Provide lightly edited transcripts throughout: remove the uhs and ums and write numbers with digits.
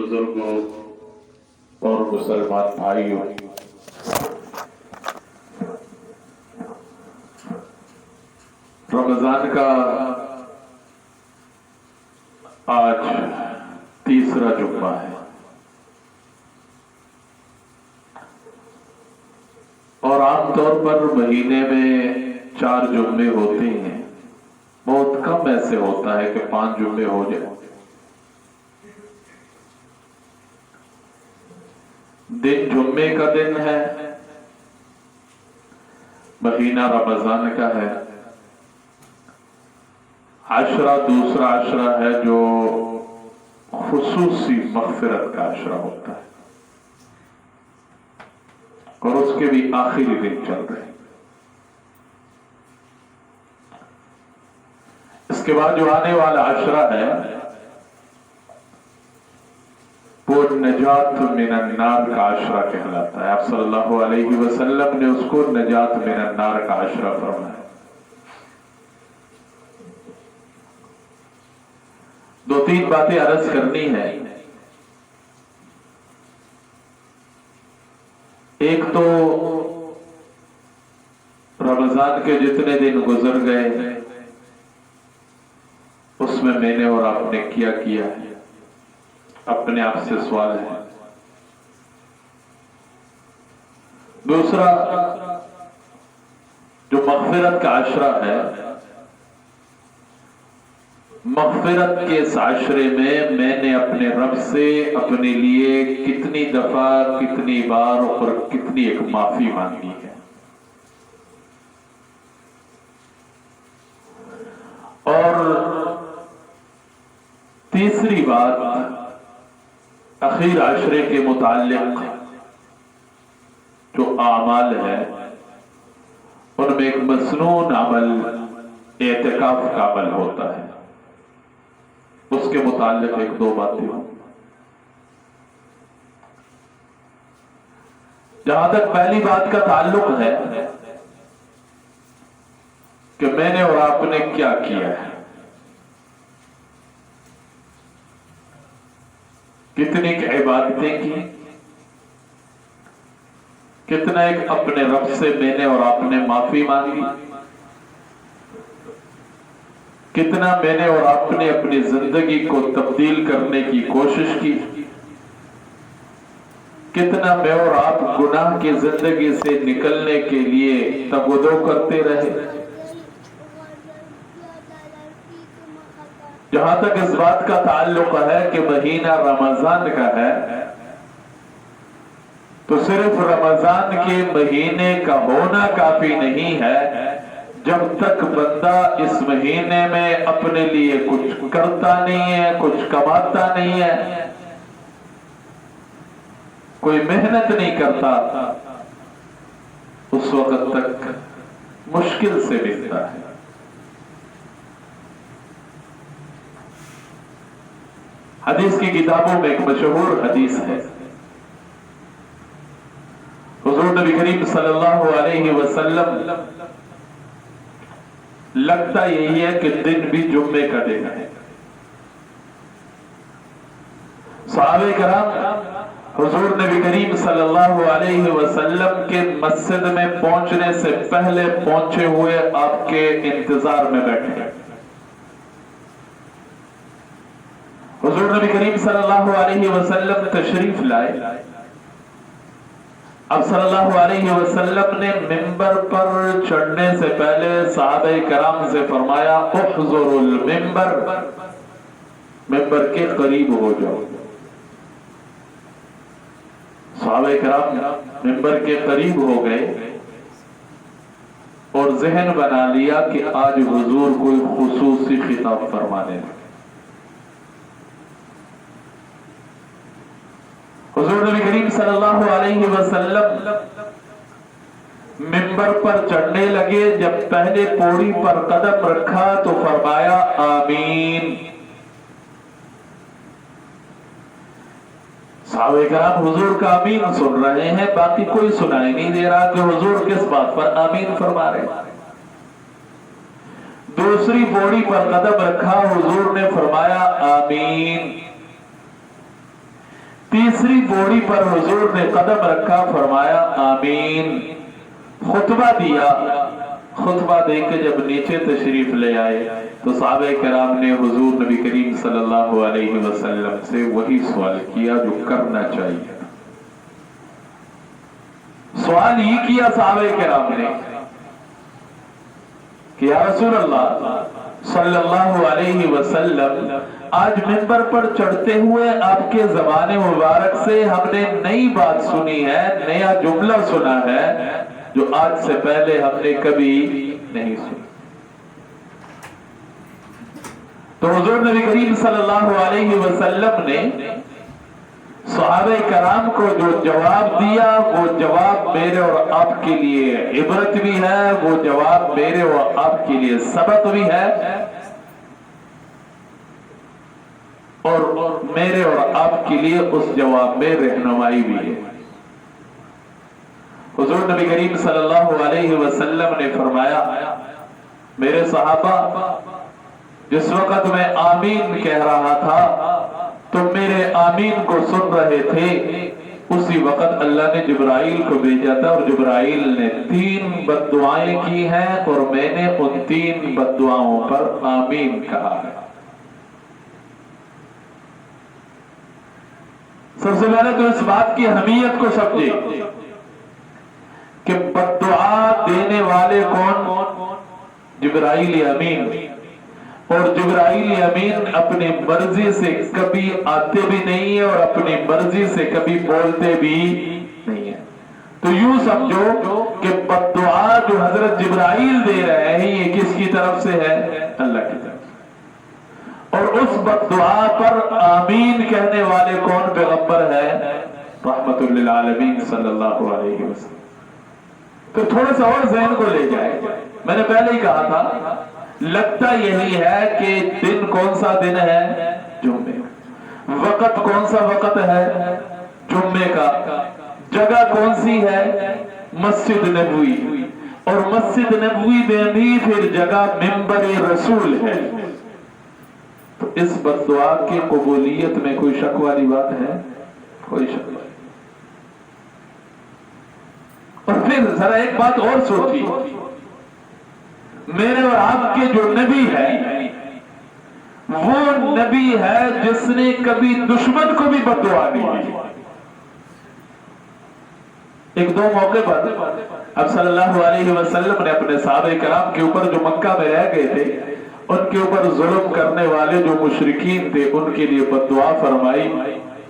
बुजुर्गों और मुसलमान भाइयों, रमजान का आज तीसरा जुम्मा है और आमतौर पर महीने में 4 जुम्मे होते हैं। बहुत कम ऐसे होता है कि 5 जुम्मे हो जाए। दिन जुम्मे का दिन है, महीना रमजान का है। आशरा दूसरा आशरा है जो खुसूसी मग़फ़िरत का आशरा होता है और उसके भी आखिरी दिन चल रहे हैं। इसके बाद जो आने वाला आशरा है वो नजात मिनन नार का आशरा कहलाता है। आप सल्लल्लाहु अलैहि वसल्लम ने उसको नजात मिनन नार का आशरा फरमाया। 2-3 बातें अर्ज करनी है। एक तो रमजान के जितने दिन गुजर गए उसमें मैंने और आपने क्या किया है, अपने आप से सवाल है। दूसरा, जो मग़फ़िरत का आशरा है, मग़फ़िरत के इस आशरे में मैंने अपने रब से अपने लिए कितनी दफा, कितनी बार और कितनी एक माफी मांगी है। और तीसरी बात, आखिर आशरे के मुताल्लिक़ जो आमाल है उनमें एक मसनून अमल एतिकाफ का अमल होता है, उसके मुताल्लिक़ 1-2 बातें हों। जहां तक पहली बात का ताल्लुक है कि मैंने और आपने क्या किया है, कितनी इबादतें की, कितना एक अपने रब से मैंने और आपने माफी मांगी, कितना मैंने और आपने अपनी जिंदगी को तब्दील करने की कोशिश की, कितना मैं और आप गुनाह की जिंदगी से निकलने के लिए तगदो करते रहे। जहां तक इस बात का ताल्लुक है कि महीना रमजान का है, तो सिर्फ रमजान के महीने का होना काफी नहीं है जब तक बंदा इस महीने में अपने लिए कुछ करता नहीं है, कुछ कमाता नहीं है, कोई मेहनत नहीं करता, उस वक्त तक मुश्किल से मिलता है। हदीस की किताबों में एक मशहूर हदीस है। हुजूर नबी करीम सल्लल्लाहु अलैहि वसल्लम, लगता यही है कि दिन भी जुम्मे का दिन है। सहाबे कराम हुजूर नबी करीम सल्लल्लाहु अलैहि वसल्लम के मस्जिद में पहुंचने से पहले पहुंचे हुए आपके इंतजार में बैठे। हुजूर नबी करीम सल्लल्लाहु अलैहि वसल्लम तशरीफ लाए। अब सल्लल्लाहु अलैहि वसल्लम ने मिंबर पर चढ़ने से पहले सहाबे कराम से फरमाया, उहज़ुरुल मिंबर, मिंबर के करीब हो जाओ। सहाबे कराम मिंबर के करीब हो गए और ज़हन बना लिया कि आज हुजूर कोई खुसूसी खिताब फरमाने लगे। हुजूर नबी करीम सल्लल्लाहु अलैहि वसल्लम मिंबर पर चढ़ने लगे। जब पहले पौड़ी पर कदम रखा तो फरमाया, आमीन। सहाबे कराम हुजूर का आमीन सुन रहे हैं, बाकी कोई सुनाई नहीं दे रहा कि हुजूर किस बात पर आमीन फरमा रहे। दूसरी पौड़ी पर कदम रखा, हुजूर ने फरमाया, आमीन। तीसरी पौड़ी पर हुजूर ने कदम रखा, फरमाया आमीन, खुतबा दिया। खुतबा दे के जब नीचे तशरीफ ले आए तो सहाबे किराम ने हुजूर नबी करीम सल्लल्लाहु अलैहि वसल्लम से वही सवाल किया जो करना चाहिए। सवाल ये किया सहाबे किराम ने कि या रसूल अल्लाह सल्लल्लाहु अलैहि वसल्लम, आज मिंबर पर चढ़ते हुए आपके ज़बान मुबारक से हमने नई बात सुनी है, नया जुमला सुना है जो आज से पहले हमने कभी नहीं सुना। तो हुजूर नबी करीम सल्लल्लाहु अलैहि वसल्लम ने सहाबे कराम को जो जवाब दिया, वो जवाब मेरे और आपके लिए इबरत भी है, वो जवाब मेरे और आपके लिए सबक भी है, और मेरे और आपके लिए उस जवाब में रहनुमाई भी है। हुजूर नबी करीम सल्लल्लाहु अलैहि वसल्लम ने फरमाया, मेरे सहाबा, जिस वक्त मैं आमीन कह रहा था तो मेरे आमीन को सुन रहे थे, उसी वक्त अल्लाह ने जिब्राइल को भेजा था और जिब्राइल ने 3 बद्दुआएं की हैं और मैंने उन 3 बद्दुआओं पर आमीन कहा है। सबसे पहले तो इस बात की अहमियत को समझे कि बद्दुआ देने वाले कौन? जिब्राइल अमीन। और जिब्राइल अमीन अपनी मर्जी से कभी आते भी नहीं है और अपनी मर्जी से कभी बोलते भी नहीं है। तो यूं समझो कि बद्दुआ जो हजरत जिब्राइल दे रहे हैं ये किसकी तरफ से है? अल्लाह की तरफ से। और उस बद्दुआ पर आमीन कहने वाले कौन पैगंबर है? रहमतुल लिल आलमीन सल्लल्लाहु अलैहि वसल्लम। तो थोड़ा सा और ज़हन को ले जाए, मैंने पहले ही कहा था, लगता यही है कि दिन कौन सा दिन है? जुम्मे। वक़्त कौन सा वक़्त है? जुम्मे का। जगह कौन सी है? मस्जिद नबवी। और मस्जिद नबवी में भी फिर जगह मिंबर रसूल है। तो इस बद्दुआ की कबूलियत में कोई शक वाली बात है? कोई शक नहीं। और फिर जरा एक बात और सोचिए, मेरे और आपके जो नबी है वो नबी है जिसने कभी दुश्मन को भी बद्दुआ नहीं दी। एक दो मौके पर अब सल्लल्लाहु अलैहि वसल्लम ने अपने सहाबे कराम के ऊपर जो मक्का में रह गए थे उनके ऊपर जुल्म करने वाले जो मुशरिकीन थे उनके लिए बद्दुआ फरमाई,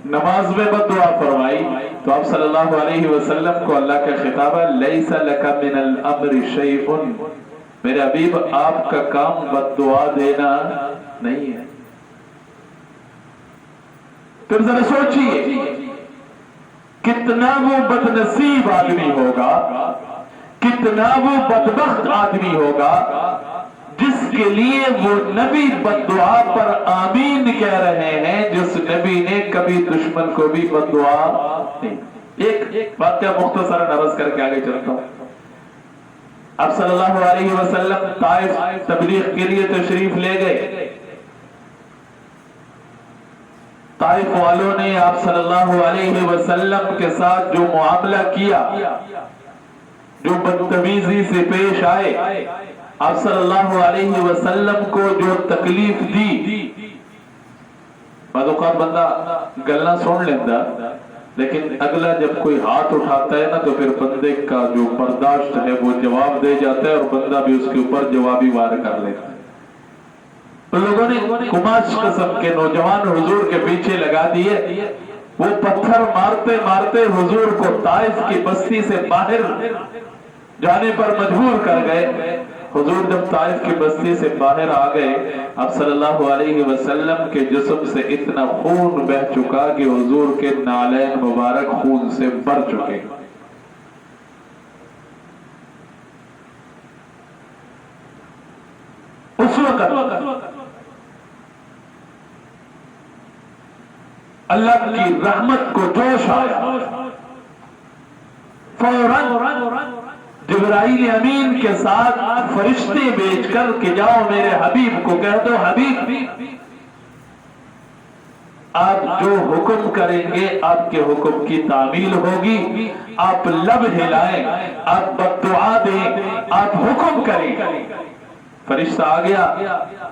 नमाज में बद्दुआ फरमाई। तो आप सल्लल्लाहु अलैहि वसल्लम को अल्लाह का खिताब है, लैसा लका मिनल अम्रि शैउन, मेरे हबीब आपका काम बद्दुआ देना नहीं है। फिर जरा सोचिए कितना वो बदनसीब आदमी होगा, कितना वो बदबख्त आदमी होगा जिसके लिए वो नबी बद्दुआ पर आमीन कह रहे हैं, जिस नबी ने कभी दुश्मन को भी बद्दुआ नहीं। एक वाक़या मुख्तसरन अर्ज करके आगे चलता हूं। आप सल्लल्लाहु अलैहि वसल्लम ताइफ तबलीग के लिए तशरीफ ले गए। ताइफ वालों ने आप सल्लल्लाहु अलैहि वसल्लम के साथ जो मुआमला किया, जो बदतमीजी से पेश आए, आप सल्लल्लाहु अलैहि वसल्लम को जो तकलीफ दी, बादौक़ात बंदा गल्ला सुन लेता, लेकिन अगला जब कोई हाथ उठाता है ना तो फिर बंदे का जो बर्दाश्त है वो जवाब दे जाता है और बंदा भी उसके ऊपर जवाबी वार कर लेता है। तो लोगों ने कुमाश किस्म के नौजवान हुजूर के पीछे लगा दिए। वो पत्थर मारते मारते हुजूर को ताइफ की बस्ती से बाहर जाने पर मजबूर कर गए। हुजूर जब ताइफ की बस्ती से बाहर आ गए, अब सल्लल्लाहु अलैहि वसल्लम के जिस्म से इतना खून बह चुका कि हुजूर के नालैन मुबारक खून से भर चुके। उस वक्त अल्लाह की रहमत को जोश आया। फौरन जिब्राइल अमीन के साथ फरिश्ते भेजकर के जाओ मेरे हबीब को कह दो, हबीब آپ جو حکم کریں گے آپ کے حکم کی تعمیل ہوگی. آپ لب ہلائیں، آپ بددعا دیں، آپ حکم کریں. فرشتہ آ گیا،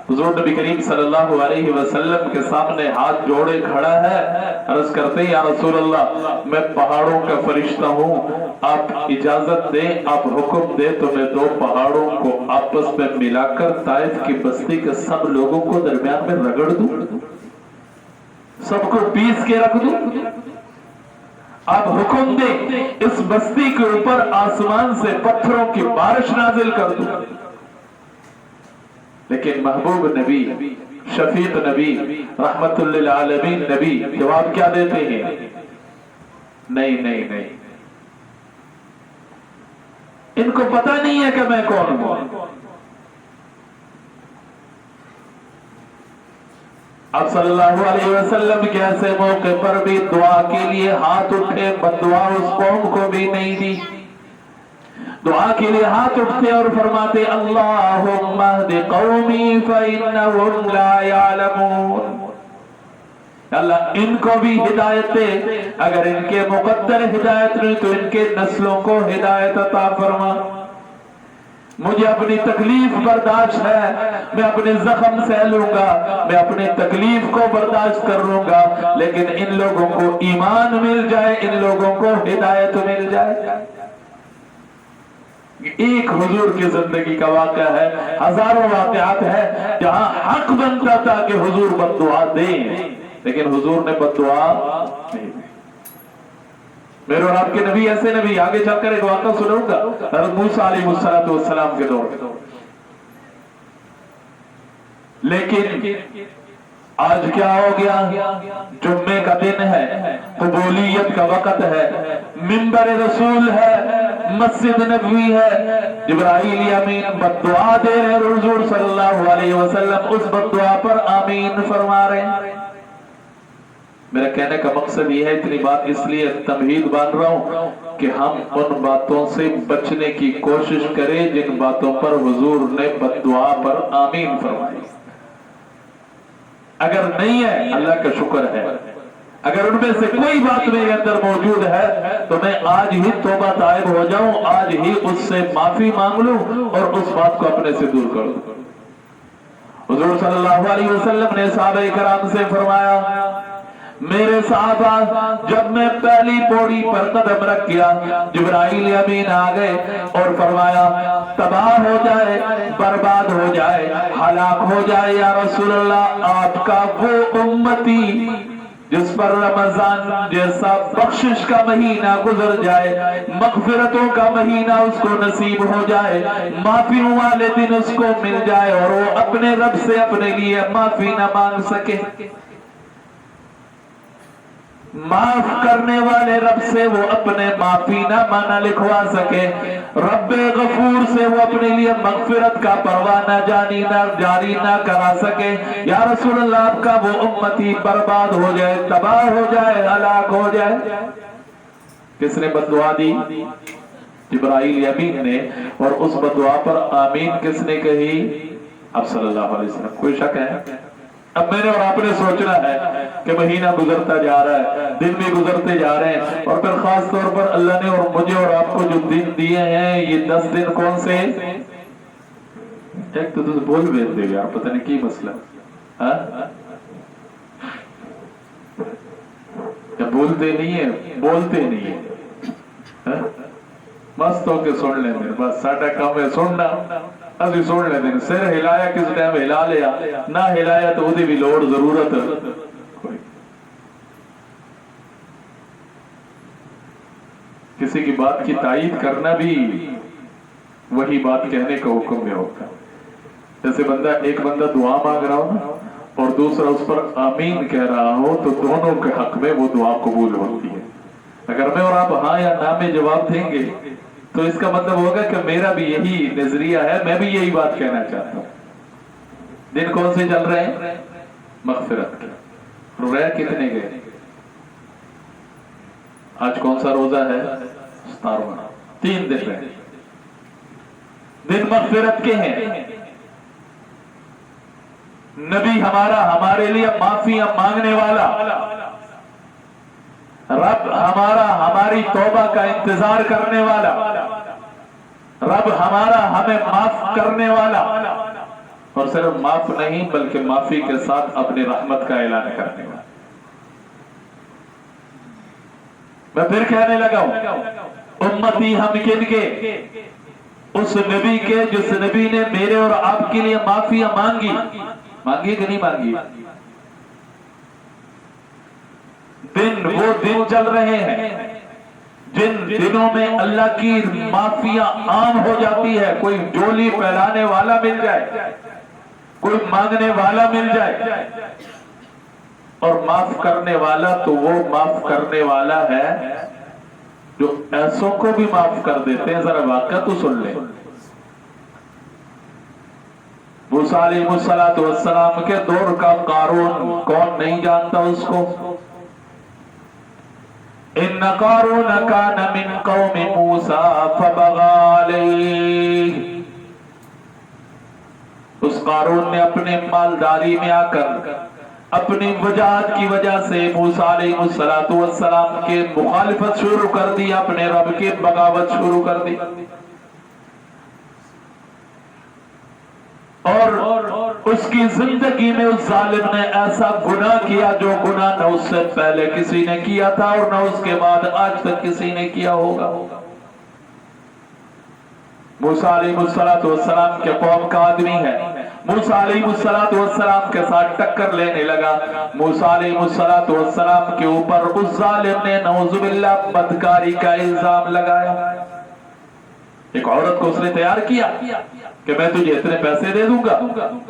حضور نبی کریم صلی اللہ علیہ وسلم کے سامنے ہاتھ جوڑے کھڑا ہے. عرض کرتے ہیں یا رسول اللہ میں پہاڑوں کا فرشتہ ہوں، آپ اجازت دیں، آپ حکم دیں تو میں 2 پہاڑوں کو آپس میں ملا کر طائف کی بستی کے سب لوگوں کو درمیان میں رگڑ دوں، سب کو پیس کے رکھ دوں. آپ حکم دیں اس بستی کے اوپر آسمان سے پتھروں کی بارش نازل کر دوں. لیکن محبوب نبی، شفیق نبی، رحمت للعالمین نبی جواب کیا دیتے ہیں؟ نہیں نہیں نہیں، ان کو پتہ نہیں ہے کہ میں کون ہوں. اب صلی اللہ علیہ وسلم کے ایسے موقع پر بھی دعا کے لیے ہاتھ اٹھے، بددعا اس قوم کو بھی نہیں دی. دعا کے لیے ہاتھ اٹھتے اور فرماتے اللہم اہد قومی فإنہم لا یعلمون. اللہ ان کو بھی ہدایت دے، اگر ان کے مقدر ہدایت نہیں تو ان کے نسلوں کو ہدایت عطا فرما. مجھے اپنی تکلیف برداشت ہے، میں اپنے زخم سہ لوں گا، میں اپنی تکلیف کو برداشت کر لوں گا، لیکن ان لوگوں کو ایمان مل جائے، ان لوگوں کو ہدایت مل جائے. ایک حضور کی زندگی کا واقعہ ہے، ہزاروں واقعات ہے جہاں حق بنتا تھا کہ حضور بددعا دیں، لیکن حضور نے بددعا نہیں. میرے اور آپ کے نبی ایسے نبی، آگے چل کر ایک واقعہ سنوں گا حضرت موسیٰ علیہ السلام کے دور. لیکن آج کیا ہو گیا؟ جمعے کا دن ہے، قبولیت کا وقت ہے، منبر رسول ہے، مسجد نبوی ہے، جبرائیل امین بددعا دے رہے ہیں، حضور صلی اللہ علیہ وسلم اس بددعا پر آمین فرما رہے ہیں. میرا کہنے کا مقصد یہ ہے، اتنی بات اس لیے تمہید باندھ رہا ہوں کہ ہم ان باتوں سے بچنے کی کوشش کریں جن باتوں پر حضور نے بددعا پر آمین فرمائی. اگر نہیں ہے اللہ کا شکر ہے، اگر ان میں سے کوئی بات میرے اندر موجود ہے تو میں آج ہی توبہ طائب ہو جاؤں، آج ہی اس سے معافی مانگ لوں اور اس بات کو اپنے سے دور کر دوں. حضور صلی اللہ علیہ وسلم نے صحابہ کرام سے فرمایا میرے صحابہ جب میں پہلی پوڑی پر قدم رکھ گیا جبرائیل امین آ گئے اور فرمایا تباہ ہو جائے، برباد ہو جائے، ہلاک ہو جائے یا رسول اللہ آپ کا وہ امتی جس پر رمضان جیسا بخشش کا مہینہ گزر جائے، مغفرتوں کا مہینہ اس کو نصیب ہو جائے، معافیوں والے دن اس کو مل جائے اور وہ اپنے رب سے اپنے لیے معافی نہ مانگ سکے، معاف کرنے والے رب سے وہ اپنے معافی نہ مانا لکھوا سکے، رب غفور سے وہ اپنے لیے مغفرت کا پروانہ جاری نہ کرا سکے. یا رسول اللہ آپ کا وہ امتی برباد ہو جائے، تباہ ہو جائے، ہلاک ہو جائے. کس نے بددعا دی؟ جبرائیل امین نے. اور اس بددعا پر آمین کس نے کہی؟ اب صلی اللہ علیہ وسلم. کوئی شک ہے؟ اب میں نے اور آپ نے سوچنا ہے کہ مہینہ گزرتا جا رہا ہے، دن بھی گزرتے جا رہے ہیں، اور پھر خاص طور پر اللہ نے اور مجھے اور آپ کو جو دن دیے ہیں یہ 10 دن کون سے؟ ایک تو بول بیٹھتے یار، پتہ نہیں کی مسئلہ بولتے نہیں ہیں، بولتے نہیں ہیں. مست ہو کے سن لیں گے، بس ساڈا کام ہے سننا، ابھی سن لیں گے. سر ہلایا کس ٹائم ہلا لیا، نہ ہلایا تو وہ بھی لوڑ ضرورت کسی کی بات کی تائید کرنا بھی وہی بات کہنے کا حکم میں ہوتا ہے. جیسے ایک بندہ دعا مانگ رہا ہو نا اور دوسرا اس پر آمین کہہ رہا ہو تو دونوں کے حق میں وہ دعا قبول ہوتی ہے. اگر میں اور آپ ہاں یا نہ میں جواب دیں گے تو اس کا مطلب ہوگا کہ میرا بھی یہی نظریہ ہے، میں بھی یہی بات کہنا چاہتا ہوں. دن کون سے چل رہے ہیں؟ مغفرت کے. رہ کتنے گئے؟ آج کون سا روزہ ہے؟ 17واں. 3 دن رہے، دن مغفرت کے ہیں. نبی ہمارا ہمارے لیے معافیاں مانگنے والا، رب ہمارا ہماری توبہ کا انتظار کرنے والا، رب ہمارا ہمیں معاف کرنے والا، اور صرف معاف نہیں بلکہ معافی کے ساتھ اپنی رحمت کا اعلان کرنے والا۔ میں پھر کہنے لگا ہوں، امتی ہم کن کے؟ اس نبی کے جس نبی نے میرے اور آپ کے لیے معافیاں مانگی کہ نہیں مانگی؟ وہ دن چل رہے ہیں جن دنوں میں اللہ کی معافیاں عام ہو جاتی ہے۔ کوئی جولی پھیلانے والا مل جائے، کوئی مانگنے والا مل جائے، اور معاف کرنے والا تو وہ معاف کرنے والا ہے جو ایسوں کو بھی معاف کر دیتے ہیں۔ ذرا واقعہ تو سن لیں۔ موسیٰ علیہ السلام کے دور کا قارون، کون نہیں جانتا اس کو؟ ان قارون کان من قوم موسیٰ فبغى علیہ۔ اس قارون نے اپنے مالداری میں آ کر اپنی وجاہت کی وجہ سے موسیٰ علیہ السلام کے مخالفت شروع کر دی، اپنے رب کے بغاوت شروع کر دی، اور اس کی زندگی میں اس ظالم نے ایسا گناہ کیا جو گناہ نہ اس سے پہلے کسی نے کیا تھا اور نہ اس کے بعد آج تک کسی نے کیا ہوگا۔ موسیٰ علیہ السلام کے قوم کا آدمی ہے، موسیٰ علیہ السلام کے ساتھ ٹکر لینے لگا۔ موسیٰ علیہ السلام کے اوپر اس ظالم نے نعوذ باللہ بدکاری کا الزام لگایا۔ ایک عورت کو اس نے تیار کیا کہ میں تجھے اتنے پیسے دے دوں گا،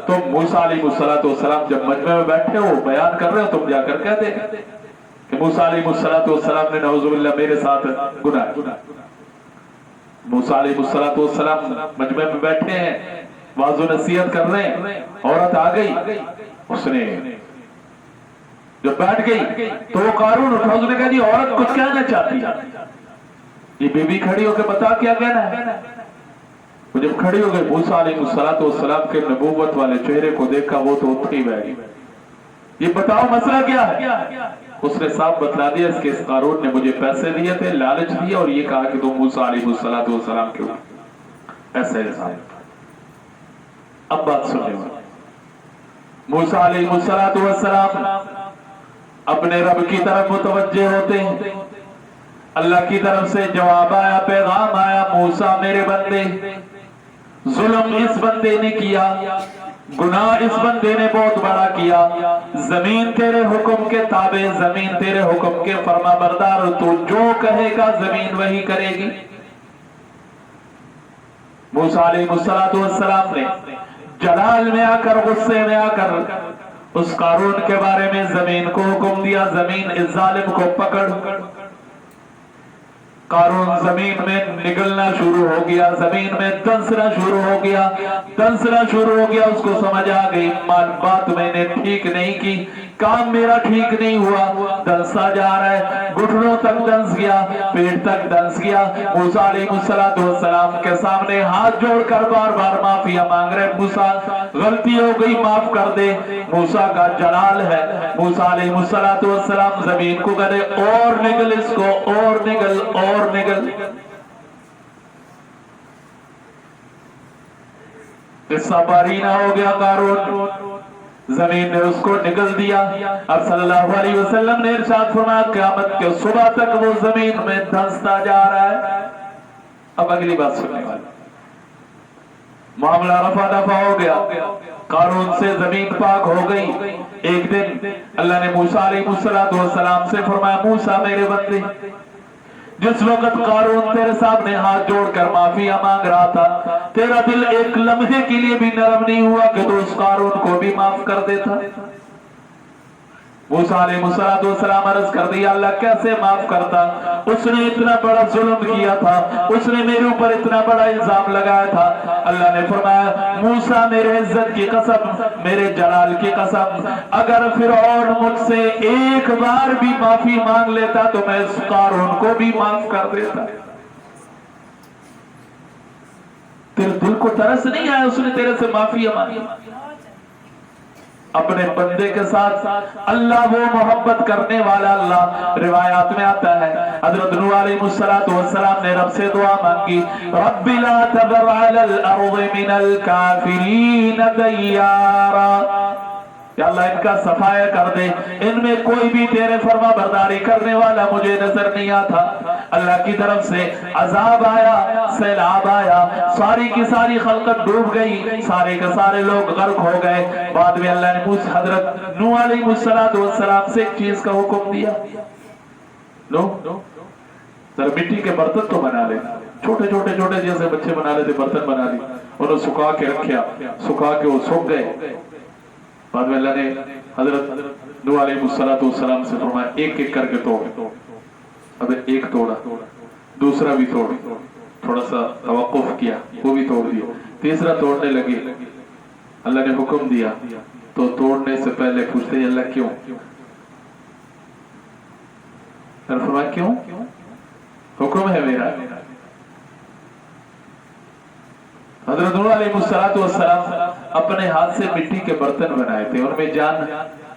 تم موسیٰ علیہ السلام جب مجمع میں بیٹھے ہو بیان کر رہے ہو، تم جا کر کہہ دے کہ موسیٰ علیہ السلام نے نعوذ باللہ میرے ساتھ گناہ کیا۔ موسیٰ علیہ السلام مجمع میں بیٹھے ہیں، واعظ و نصیحت کر رہے ہیں، عورت آ گئی، اس نے جب بیٹھ گئی تو وہ قارون اٹھا، اس نے کہا جی عورت کچھ کہنا چاہتی ہے۔ یہ بی بی کھڑی ہو کے بتا کیا کہنا ہے۔ وہ جب کھڑی ہو گئی، موسیٰ علیہ السلام کے نبوت والے چہرے کو دیکھا، وہ تو اتھی بیٹھی، یہ بتاؤ مسئلہ کیا ہے؟ اس نے صاحب بتلا دیا، اس کے اس قارون نے مجھے پیسے دیے تھے، لالچ دیا، اور یہ کہا کہ تم موسیٰ علیہ السلام کے ایسا الزام۔ اب بات سننے والا، موسیٰ علیہ السلام اپنے رب کی طرف متوجہ ہوتے ہیں، اللہ کی طرف سے جواب آیا، پیغام آیا، موسیٰ میرے بندے، ظلم اس بندے نے کیا، گناہ اس بندے نے بہت بڑا کیا، زمین تیرے حکم کے تابع، زمین تیرے حکم کے فرما بردار، تو جو کہے گا زمین وہی کرے گی۔ موسیٰ علیہ السلام نے جلال میں آ کر، غصے میں آ کر اس قارون کے بارے میں زمین کو حکم دیا، زمین اس ظالم کو پکڑ۔ قارون زمین میں نگلنا شروع ہو گیا، زمین میں دنسنا شروع ہو گیا، اس کو سمجھ آ گئی بات میں نے ٹھیک نہیں کی، کام میرا ٹھیک نہیں ہوا، دنسا جا رہا ہے، گھٹنوں تک دنس گیا، پیٹ تک دنس گیا۔ موسیٰ علیہ السلام کے سامنے ہاتھ جوڑ کر بار بار معافیا مانگ رہے، موسیٰ غلطی ہو گئی، معاف کر دے۔ موسیٰ کا جلال ہے، موسیٰ علیہ السلام زمین کو کہے اور نگل اس کو، اور نگل، اور نگل۔ قصہ باری نہ ہو گیا، قارون زمین نے اس کو نگل دیا۔ اب صلی اللہ علیہ وسلم نے ارشاد فرمایا قیامت کے صبح تک وہ زمین میں دھنستا جا رہا ہے۔ اب اگلی بات سننے والی، معاملہ رفع دفع ہو گیا، قارون سے زمین پاک ہو گئی۔ ایک دن اللہ نے موسیٰ علیہ السلام سے فرمایا موسیٰ میرے بندے، جس وقت قارون تیرے سامنے ہاتھ جوڑ کر معافیا مانگ رہا تھا، تیرا دل ایک لمحے کے لیے بھی نرم نہیں ہوا کہ تو اس قارون کو بھی معاف کر دیتا؟ موسیٰ علیہ السلام عرض کر دیا اللہ کیسے معاف کرتا، اس نے اتنا بڑا ظلم کیا تھا، اس نے میرے اوپر اتنا بڑا الزام لگایا تھا۔ اللہ نے فرمایا موسیٰ میرے عزت کی قسم، میرے جلال کی قسم، اگر فرعون مجھ سے ایک بار بھی معافی مانگ لیتا تو میں اس قارون کو بھی معاف کر دیتا۔ تیرے دل کو ترس نہیں آیا اس نے تیرے سے معافی مانگی؟ اپنے بندے کے ساتھ اللہ وہ محبت کرنے والا اللہ. روایات میں آتا ہے حضرت نوح علیہ السلام نے رب سے دعا مانگی رب لا تذر علی الارض من الکافرین دیارا، یا اللہ ان کا صفایا کر دے، ان میں کوئی بھی تیرے فرما برداری کرنے والا مجھے نظر نہیں آتا. اللہ کی طرف سے عذاب آیا، سیلاب آیا، ساری کی ساری خلقت ڈوب گئی، سارے کے سارے لوگ غرق ہو گئے. بعد میں اللہ نے حضرت نوح علیہ السلام سے ایک چیز کا حکم دیا، لو ذرا مٹی کے برتن تو بنا لے، چھوٹے چھوٹے چھوٹے جیسے بچے بنا لیتے برتن بنا لی، انہوں سکھا کے رکھیا، سکھا کے وہ سوکھ گئے. بعد میں اللہ نے حضرت نوح علیہ السلام سے فرمایا ایک ایک کر کے توڑ. اب ایک توڑا، دوسرا بھی توڑ، تھوڑا سا توقف کیا، وہ بھی توڑ دیا، تیسرا توڑنے لگے. اللہ نے حکم دیا تو توڑنے سے پہلے پوچھتے ہیں اللہ کیوں؟ اللہ فرمایا کیوں؟ حکم ہے میرا. حضرت نوح علیہ السلام اپنے ہاتھ سے مٹی کے برتن بنائے تھے، ان میں جان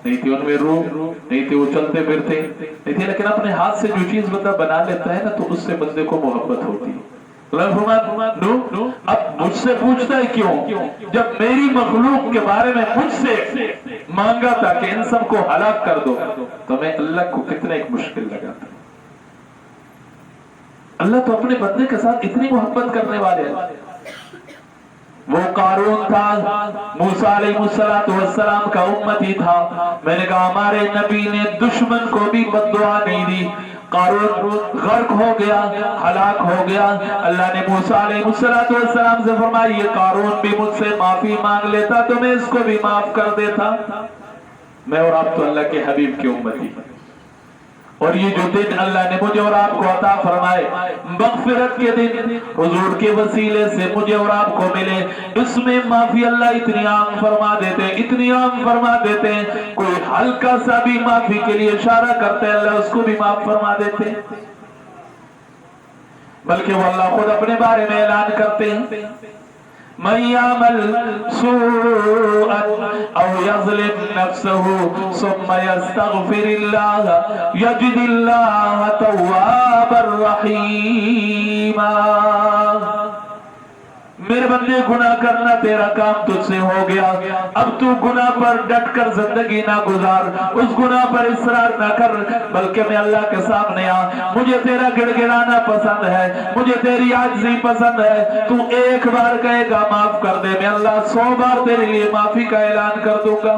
نہیں تھی، ان میں روح نہیں تھی، وہ چلتے پھرتے نہیں تھے، لیکن اپنے ہاتھ سے جو چیز بندہ بنا لیتا ہے نا تو اس سے بندے کو محبت ہوتی ہے. اللہ فرمایا نوح اب مجھ سے پوچھتا ہے کیوں؟ جب میری مخلوق کے بارے میں مجھ سے مانگا تھا کہ ان سب کو ہلاک کر دو تو میں اللہ کو کتنا ایک مشکل لگا تھا. اللہ تو اپنے بندے کے ساتھ اتنی محبت کرنے والے ہیں. وہ قارون تھا، موسیٰ علیہ السلام کا امتی تھا. میں نے کہا ہمارے نبی نے دشمن کو بھی بد دعا نہیں دی. قارون غرق ہو گیا، ہلاک ہو گیا. اللہ نے موسیٰ علیہ السلام سے فرمایا یہ قارون بھی مجھ سے معافی مانگ لیتا تو میں اس کو بھی معاف کر دیتا. میں اور آپ تو اللہ کے حبیب کی امتی، اور یہ جو دن اللہ نے مجھے اور آپ کو عطا فرمائے مغفرت کے دن حضور کے وسیلے سے مجھے اور آپ کو ملے، اس میں معافی اللہ اتنی عام فرما دیتے، اتنی عام فرما دیتے، کوئی ہلکا سا بھی معافی کے لیے اشارہ کرتے اللہ اس کو بھی معاف فرما دیتے. بلکہ وہ اللہ خود اپنے بارے میں اعلان کرتے ہیں من يعمل سوءا او يظلم نفسه ثم يستغفر الله يجد الله توابا رحيما. میرے بندے گناہ کرنا تیرا کام تجھ سے ہو گیا، اب تو گناہ پر ڈٹ کر زندگی نہ گزار، اس گناہ پر اصرار نہ کر، بلکہ میں اللہ کے سامنے مجھے تیرا گڑ گڑانا پسند ہے، مجھے تیری عاجزی پسند ہے. تو ایک بار کہے گا معاف کر دے، میں اللہ 100 بار تیرے لیے معافی کا اعلان کر دوں گا.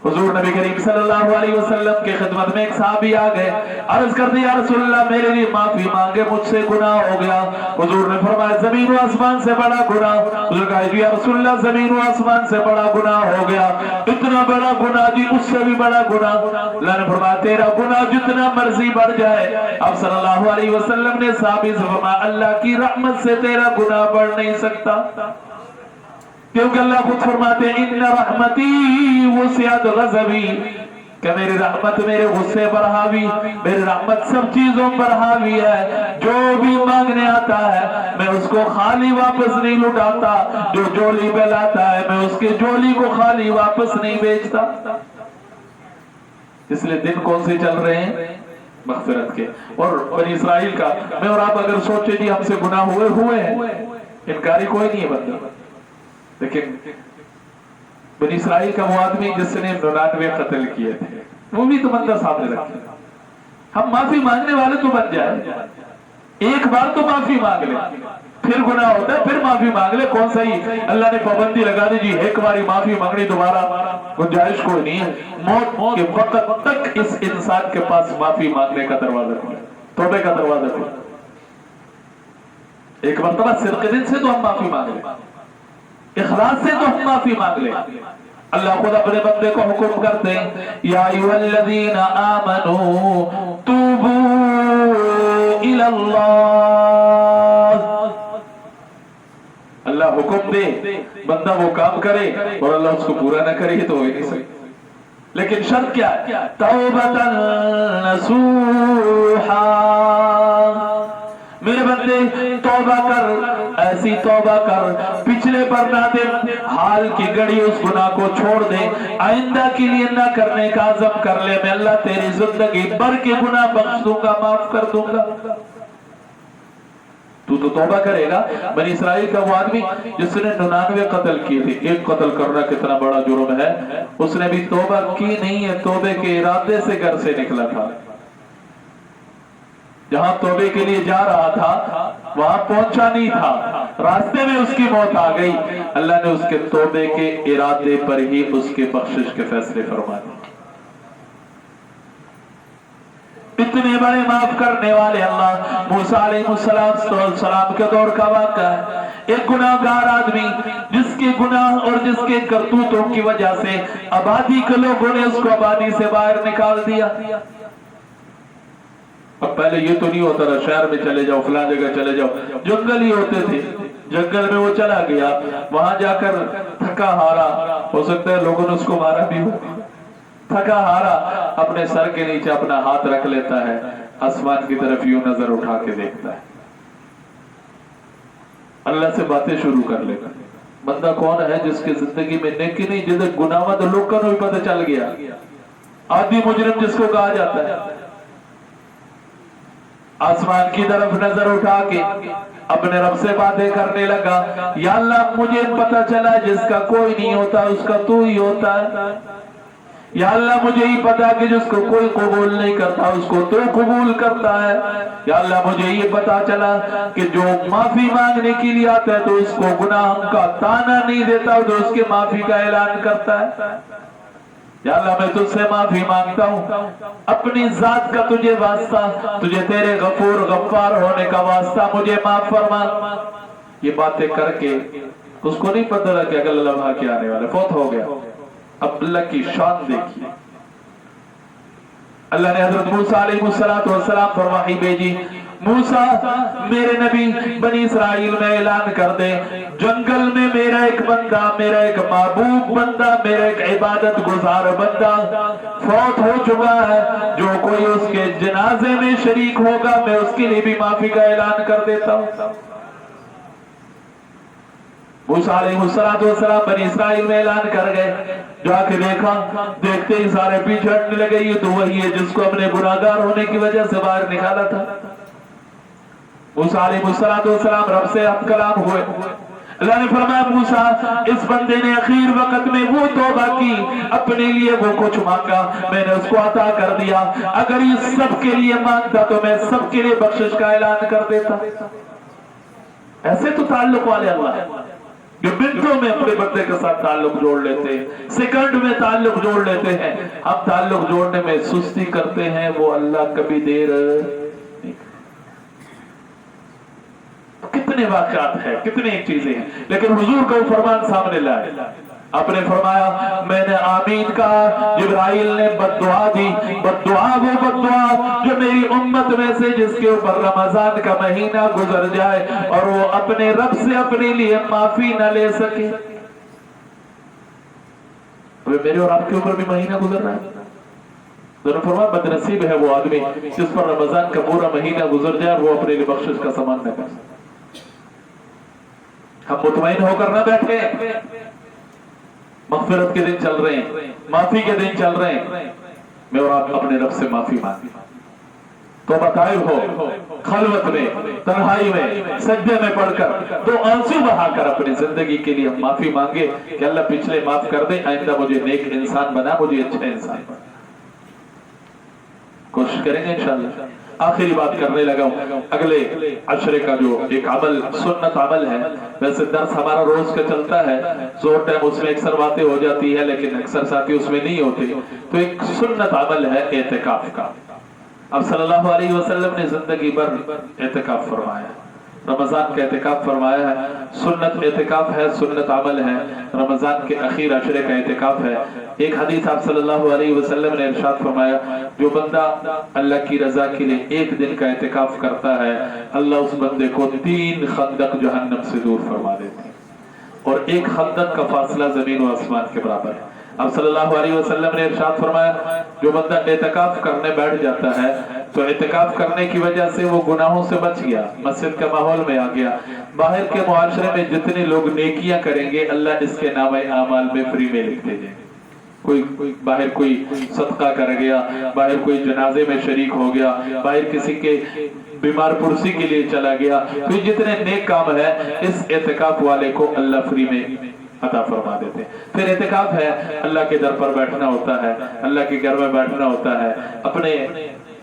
حضور نبی کریم صلی اللہ علیہ وسلم کے خدمت میں ایک صحابی آ گئے، عرض کر دی یا رسول اللہ میرے لیے معافی مانگے، مجھ سے گناہ ہو گیا. حضور نے فرمایا زمین و آسمان سے بڑا گناہ. حضور کہا یا رسول اللہ زمین و آسمان سے بڑا گناہ ہو گیا. اتنا بڑا گناہ جی، اس سے بھی بڑا گناہ. اللہ نے فرمایا تیرا گناہ جتنا مرضی بڑھ جائے. اب صلی اللہ علیہ وسلم نے صحابی سے فرمایا اللہ کی رحمت سے تیرا گناہ بڑھ نہیں سکتا، کیونکہ اللہ خود فرماتے ہیں ان رحمتی وسعت غضبی، کہ میری رحمت میرے غصے پر حاوی، میری رحمت سب چیزوں پر حاوی ہے. جو بھی مانگنے آتا ہے میں اس کو خالی واپس نہیں لٹاتا، جو جولی پہ لاتا ہے میں اس کے جولی کو خالی واپس نہیں بیچتا. اس لیے دن کون سے چل رہے ہیں؟ مغفرت کے. اور بنی اسرائیل کا میں اور آپ اگر سوچے جی ہم سے گناہ ہوئے ہیں، انکاری کوئی نہیں ہے بندہ، لیکن بنی اسرائیل کا وہ آدمی جس نے 99 قتل کیے تھے وہ بھی تو بندہ سامنے رکھتے. ہم معافی مانگنے والے تو بن جائے، ایک بار تو معافی مانگ لے، پھر گناہ ہوتا ہے پھر معافی مانگ لے. کون سا ہی اللہ نے پابندی لگا دی جی ایک باری معافی مانگنی دوبارہ گنجائش کوئی نہیں ہے. موت کے وقت تک اس انسان کے پاس معافی مانگنے کا دروازہ کھلا، توبے کا دروازہ کھلا. ایک مرتبہ صدق دل سے تو ہم معافی مانگ لیں، اخلاص سے تو ہم معافی مانگ لیں. اللہ خود اپنے بندے کو حکم کرتے ہیں یا ایھا الذین آمنوا توبوا الی اللہ. اللہ حکم دے بندہ وہ کام کرے اور اللہ اس کو پورا نہ کرے تو ہو ہی نہیں سکتا. لیکن شرط کیا ہے؟ توبۃ نصوحا. میرے بندے توبہ کر، ایسی ऐसी तौबा कर, पिछले पर नादिम हाल की घड़ी उस गुनाह को छोड़ दे, आइंदा के लिए ना करने का आज़म कर ले, मैं अल्लाह तेरी जिंदगी भर के गुनाह बख्श दूंगा, माफ कर दूंगा। तू तो तौबा करेगा। बनी इसराइल का वो आदमी जिसने 99 कत्ल किए थे, एक कत्ल करना कितना बड़ा जुर्म है, उसने भी तौबा की नहीं है, तौबे के इरादे से घर से निकला था। जहां तौबे के लिए जा रहा था वहां पहुंचा नहीं था, रास्ते में उसकी मौत आ गई। अल्लाह ने उसके तौबे के इरादे पर ही उसके बख्शिश के फैसले फरमा दिए। इतने बड़े माफ करने वाले अल्लाह। मूसा अलैहिस्सलाम के दौर का वाक़या है। एक गुनाहगार आदमी जिसके गुनाह और जिसके करतूतों की वजह से आबादी के लोगों ने उसको आबादी से बाहर निकाल दिया। अब पहले ये तो नहीं होता था शहर में चले जाओ, फलां जगह चले जाओ, जंगल ही होते थे। जंगल में वो चला गया, वहां जाकर थका हारा, हो सकता है लोगों ने उसको मारा भी हो, थका हारा अपने सर के नीचे अपना हाथ रख लेता है, आसमान की तरफ यूं नजर उठा के देखता है, अल्लाह से बातें शुरू कर लेगा। बंदा कौन है जिसकी जिंदगी में नेकी नहीं, जिसे गुनाह तो लोग का भी पता चल गया, आदि मुजरिम जिसको कहा जाता है। आसमान की तरफ नजर उठा के अपने रब से बातें करने लगा, या अल्लाह मुझे पता चला जिसका कोई नहीं होता उसका तू ही होता है। या अल्लाह मुझे ही पता कि जिसको कोई कबूल नहीं करता उसको तो कबूल करता है। या अल्लाह मुझे ये पता चला कि जो माफी मांगने के लिए आता है तो उसको गुनाह का ताना नहीं देता, तो उसके माफी का ऐलान करता है। या अल्लाह मैं तुझसे माफी मांगता हूँ, अपनी जात का तुझे वास्ता, तुझे तेरे गफूर गफ्फार होने का वास्ता मुझे माफ फरमा। ये बातें करके उसको नहीं पता था कि अगला लम्हा क्या आने वाला, फौत हो गया। अब अल्लाह की शान देखिए, अल्लाह ने हजरत मूसा अलैहिस्सलाम पर वही भेजी, मूसा मेरे नबी बनी इसराइल में ऐलान कर दे, जंगल में मेरा एक बंदा, मेरा एक महबूब बंदा, मेरा एक इबादत गुजार बंदा फौत हो चुका है। जो कोई उसके जनाजे में शरीक होगा मैं उसके लिए भी माफी का ऐलान कर देता हूँ। मूसा अलैहिस्सलाम बनी इसराइल में ऐलान कर गए, जाके देखा, देखते ही सारे पीछे हटने लगे, ये तो वही है जिसको अपने गुनाहगार होने की वजह से बाहर निकाला था। मूसा अलैहिस्सलाम रब से हम कलाम हुए, अल्लाह ने फरमाया मूसा इस बंदे ने आखिर वक्त में वो तौबा की, अपने लिए वो कुछ मांगा, मैंने उसको अता कर दिया। अगर ये सबके लिए मांगता तो मैं सबके लिए बख्शिश का ऐलान कर देता। ऐसे तो ताल्लुक वाले अल्लाह जो मिनटों में अपने बंदे के साथ ताल्लुक जोड़ लेते हैं, सेकंड में ताल्लुक जोड़ लेते हैं। हम ताल्लुक जोड़ने में सुस्ती करते हैं, वो अल्लाह कभी देर नहीं। कितने वाक़यात हैं, कितनी चीजें हैं, लेकिन हुजूर का फरमान सामने लाए। आपने फरमाया मैंने आमीन कहा, जिब्राइल ने बद्दुआ दी, बद्दुआ वो बद्दुआ जो मेरी उम्मत में से जिसके ऊपर रमजान का महीना गुजर जाए और वो अपने रब से अपने लिए माफी न ले सके। तो मेरे और आपके ऊपर भी महीना गुजर रहा है, दोनों फरमाया बदनसीब है वो आदमी जिस पर रमजान का पूरा महीना गुजर जाए वो अपने लिए बख्शिश का सामान न कर। हम मुतमईन होकर न बैठे, मग़फ़िरत के दिन चल रहे हैं, माफी के दिन चल रहे हैं, मैं और आप अपने रब से माफी मांगे। तो बताइब हो खलवत में, तन्हाई में, सज्जे में पढ़कर तो आंसू बहाकर अपनी जिंदगी के लिए हम माफी मांगे कि अल्लाह पिछले माफ कर दे, आइंदा मुझे नेक इंसान बना, मुझे अच्छा इंसान बना। कोशिश करेंगे इंशाअल्लाह। आखिरी बात करने लगा हूं, अगले अशरे का जो एक अमल सुन्नत अमल है, वैसे दर्स हमारा रोज का चलता है, जोर टाइम उसमें अक्सर बातें हो जाती है लेकिन अक्सर साथी उसमें नहीं होते। तो एक सुन्नत अमल है एतिकाफ का। अब सल्लल्लाहु अलैहि वसल्लम ने जिंदगी भर एतिकाफ फरमाया, रमजान का एतिकाफ फरमाया है, सुन्नत एतिकाफ है, सुन्नत अमल है, रमजान के आखिर अशरे का एतिकाफ है। एक हदीस आप सल्लल्लाहु अलैहि वसल्लम ने इरशाद फरमाया, जो बंदा अल्लाह की रजा के लिए एक दिन का एतिकाफ करता है, अल्लाह उस बंदे को 3 खंदक जहन्नम से दूर फरमा देते हैं, और एक खंदक का फासला जमीन और आसमान के बराबर है। अब सल्लल्लाहु अलैहि वसल्लम ने इरशाद फरमाया, जो बंदा एतकाफ करने बैठ जाता है तो एतकाफ करने की वजह से वो गुनाहों से बच गया, मस्जिद के माहौल में आ गया। बाहर के मुआशरे में जितने लोग नेकियां करेंगे अल्लाह इसके नामे आमाल में फ्री में लिख दे जाएंगे। कोई बाहर कोई सदका कर गया, बाहर कोई जनाजे में शरीक हो गया, बाहर किसी के बीमार पुरसी के लिए चला गया, तो ये जितने नेक काम है इस एतकाफ वाले को अल्लाह फ्री में अता फरमा देते हैं। फिर एतकाफ है अल्लाह के दर पर बैठना होता है, अल्लाह के घर में बैठना होता है, अपने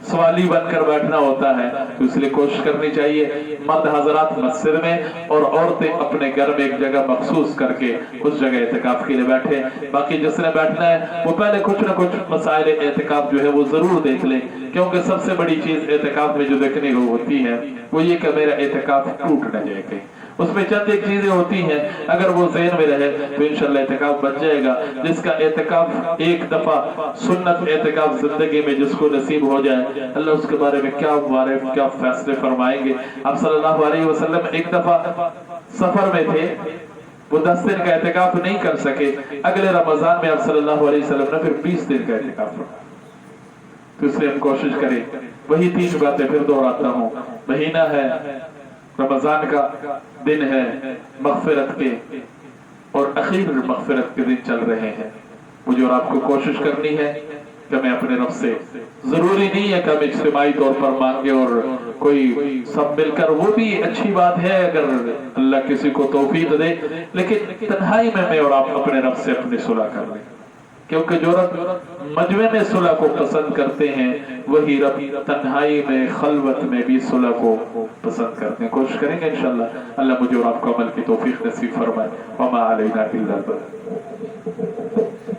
सवाली बनकर बैठना होता है, तो इसलिए कोशिश करनी चाहिए मर्द हजरात मस्जिद में और औरतें अपने घर में एक जगह मखसूस करके उस जगह एतकाफ के लिए बैठे। बाकी जिसने बैठना है वो पहले कुछ ना कुछ मसाइल एतकाफ जो है वो जरूर देख ले, क्योंकि सबसे बड़ी चीज एतकाफ में जो देखने को होती है वो ये कि मेरा एतकाफ टूट न जाए कहीं। उसमें चंद एक चीजें होती हैं, अगर वो ज़हन में रहे तो इंशाल्लाह एतकाफ बच जाएगा। जिसका एतकाफ एक दफा सुन्नत एतकाफ जिंदगी में जिसको नसीब हो जाए, अल्लाह उसके बारे में क्या फैसले फरमाएंगे। आप सल्लल्लाहु अलैहि वसल्लम एक दफा सफर में थे, वो 10 दिन का एतकाफ नहीं कर सके। अगले रमजान में आप सल्लल्लाहु अलैहि वसल्लम ने फिर 20 दिन का एतकाफ रखा। तो इसलिए हम कोशिश करें, वही 3 बातें फिर दोहराता हूँ। महीना है रमजान का, दिन है मगफिरत के और अखीर मगफिरत के दिन चल रहे हैं। मुझे और आपको कोशिश करनी है कि मैं अपने रब से, जरूरी नहीं है कि हम इज्तिमाई तौर पर मांगे और कोई सब मिलकर, वो भी अच्छी बात है अगर अल्लाह किसी को तौफीक दे, लेकिन तन्हाई में मैं और आप अपने रब से अपनी सुलह कर लें, क्योंकि जो रब मजमे में सुलह को पसंद करते हैं वही रब तन्हाई में खलवत में भी सुलह को पसंद करते हैं। कोशिश करेंगे इंशाल्लाह। अल्लाह मुझे और आपको अमल की तौफीक नसीब फरमाए। वमा अलैना इल्ला अल बलाग।